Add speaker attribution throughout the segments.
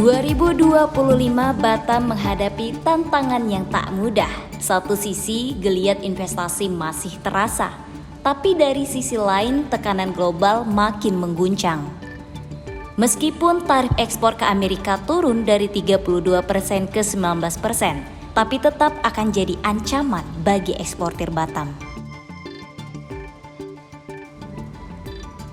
Speaker 1: 2025 Batam menghadapi tantangan yang tak mudah. Satu sisi, geliat investasi masih terasa, tapi dari sisi lain tekanan global makin mengguncang. Meskipun tarif ekspor ke Amerika turun dari 32% ke 19%, tapi tetap akan jadi ancaman bagi eksportir Batam.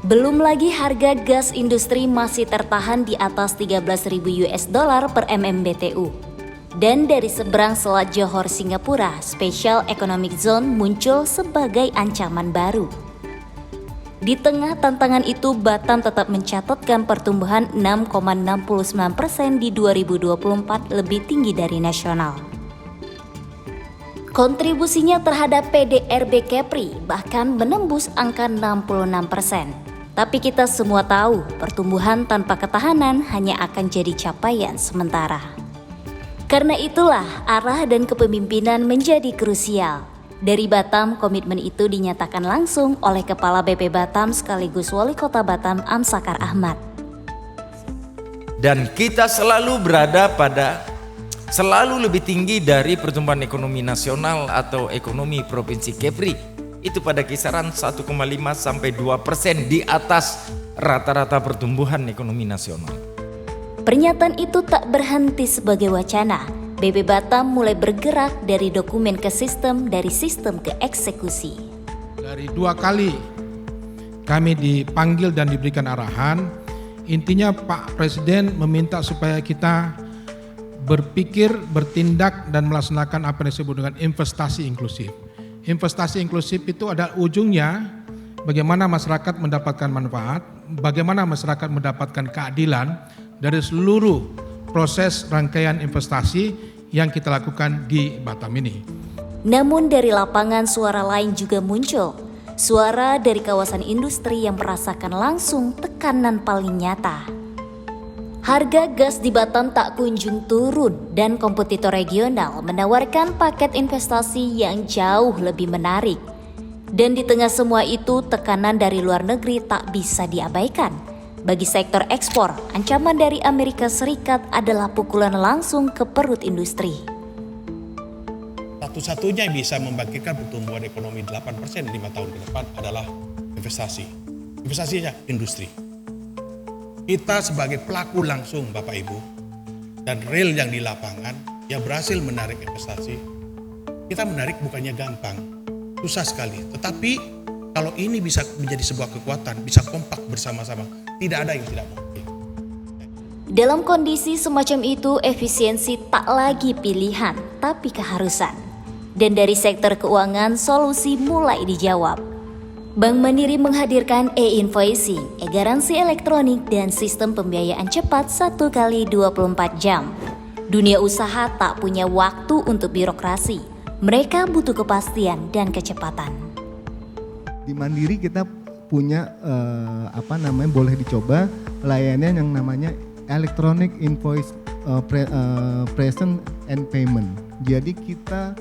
Speaker 1: Belum lagi harga gas industri masih tertahan di atas 13.000 US dollar per MMBTU. Dan dari seberang Selat Johor Singapura, Special Economic Zone muncul sebagai ancaman baru. Di tengah tantangan itu, Batam tetap mencatatkan pertumbuhan 6,69% di 2024, lebih tinggi dari nasional. Kontribusinya terhadap PDRB Kepri bahkan menembus angka 66%. Tapi kita semua tahu, pertumbuhan tanpa ketahanan hanya akan jadi capaian sementara. Karena itulah, arah dan kepemimpinan menjadi krusial. Dari Batam, komitmen itu dinyatakan langsung oleh Kepala BP Batam sekaligus Wali Kota Batam, Amsakar Ahmad.
Speaker 2: Dan kita selalu berada pada selalu lebih tinggi dari pertumbuhan ekonomi nasional atau ekonomi Provinsi Kepri. Itu pada kisaran 1,5 sampai 2% di atas rata-rata pertumbuhan ekonomi nasional.
Speaker 1: Pernyataan itu tak berhenti sebagai wacana. BP Batam mulai bergerak dari dokumen ke sistem, dari sistem ke eksekusi.
Speaker 3: Dari 2 kali kami dipanggil dan diberikan arahan, intinya Pak Presiden meminta supaya kita berpikir, bertindak dan melaksanakan apa yang disebut dengan investasi inklusif. Investasi inklusif itu ada ujungnya bagaimana masyarakat mendapatkan manfaat, bagaimana masyarakat mendapatkan keadilan dari seluruh proses rangkaian investasi yang kita lakukan di Batam ini.
Speaker 1: Namun dari lapangan suara lain juga muncul. Suara dari kawasan industri yang merasakan langsung tekanan paling nyata. Harga gas di Batam tak kunjung turun dan kompetitor regional menawarkan paket investasi yang jauh lebih menarik. Dan di tengah semua itu, tekanan dari luar negeri tak bisa diabaikan. Bagi sektor ekspor, ancaman dari Amerika Serikat adalah pukulan langsung ke perut industri.
Speaker 4: Satu-satunya yang bisa membangkitkan pertumbuhan ekonomi 8% 5 tahun ke depan adalah investasi. Investasinya industri. Kita sebagai pelaku langsung Bapak Ibu dan real yang di lapangan yang berhasil menarik investasi, kita menarik bukannya gampang, susah sekali. Tetapi kalau ini bisa menjadi sebuah kekuatan, bisa kompak bersama-sama, tidak ada yang tidak mungkin.
Speaker 1: Dalam kondisi semacam itu, efisiensi tak lagi pilihan, tapi keharusan. Dan dari sektor keuangan, solusi mulai dijawab. Bank Mandiri menghadirkan e-invoicing, e-garansi elektronik dan sistem pembiayaan cepat 1 kali 24 jam. Dunia usaha tak punya waktu untuk birokrasi. Mereka butuh kepastian dan kecepatan.
Speaker 5: Di Mandiri kita punya boleh dicoba layanan yang namanya electronic invoice present and payment. Jadi kita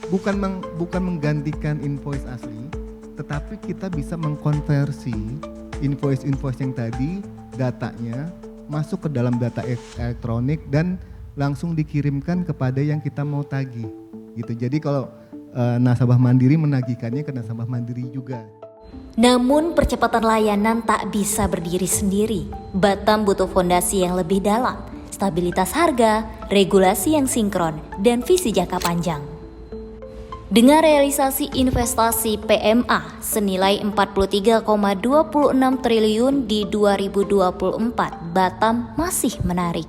Speaker 5: bukan menggantikan invoice asli, tetapi kita bisa mengkonversi invoice yang tadi, datanya masuk ke dalam data elektronik dan langsung dikirimkan kepada yang kita mau tagih. Gitu. Jadi kalau nasabah mandiri menagihkannya ke nasabah mandiri juga.
Speaker 1: Namun percepatan layanan tak bisa berdiri sendiri. Batam butuh fondasi yang lebih dalam, stabilitas harga, regulasi yang sinkron, dan visi jangka panjang. Dengan realisasi investasi PMA senilai 43,26 triliun di 2024, Batam masih menarik.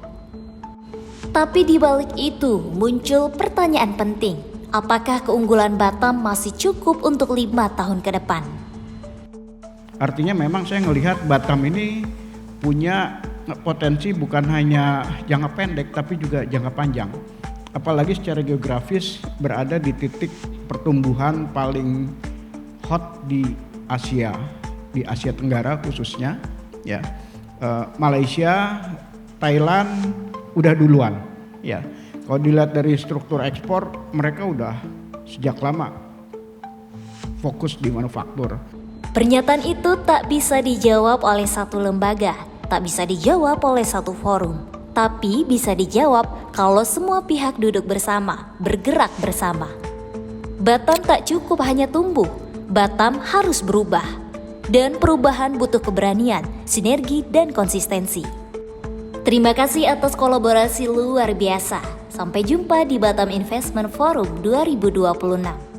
Speaker 1: Tapi di balik itu muncul pertanyaan penting, apakah keunggulan Batam masih cukup untuk 5 tahun ke depan?
Speaker 6: Artinya memang saya melihat Batam ini punya potensi bukan hanya jangka pendek tapi juga jangka panjang. Apalagi secara geografis berada di titik pertumbuhan paling hot di Asia Tenggara khususnya, ya. Malaysia, Thailand udah duluan, ya. Kalau dilihat dari struktur ekspor, mereka udah sejak lama fokus di manufaktur.
Speaker 1: Pernyataan itu tak bisa dijawab oleh satu lembaga, tak bisa dijawab oleh satu forum. Tapi bisa dijawab kalau semua pihak duduk bersama, bergerak bersama. Batam tak cukup hanya tumbuh, Batam harus berubah. Dan perubahan butuh keberanian, sinergi, dan konsistensi. Terima kasih atas kolaborasi luar biasa. Sampai jumpa di Batam Investment Forum 2026.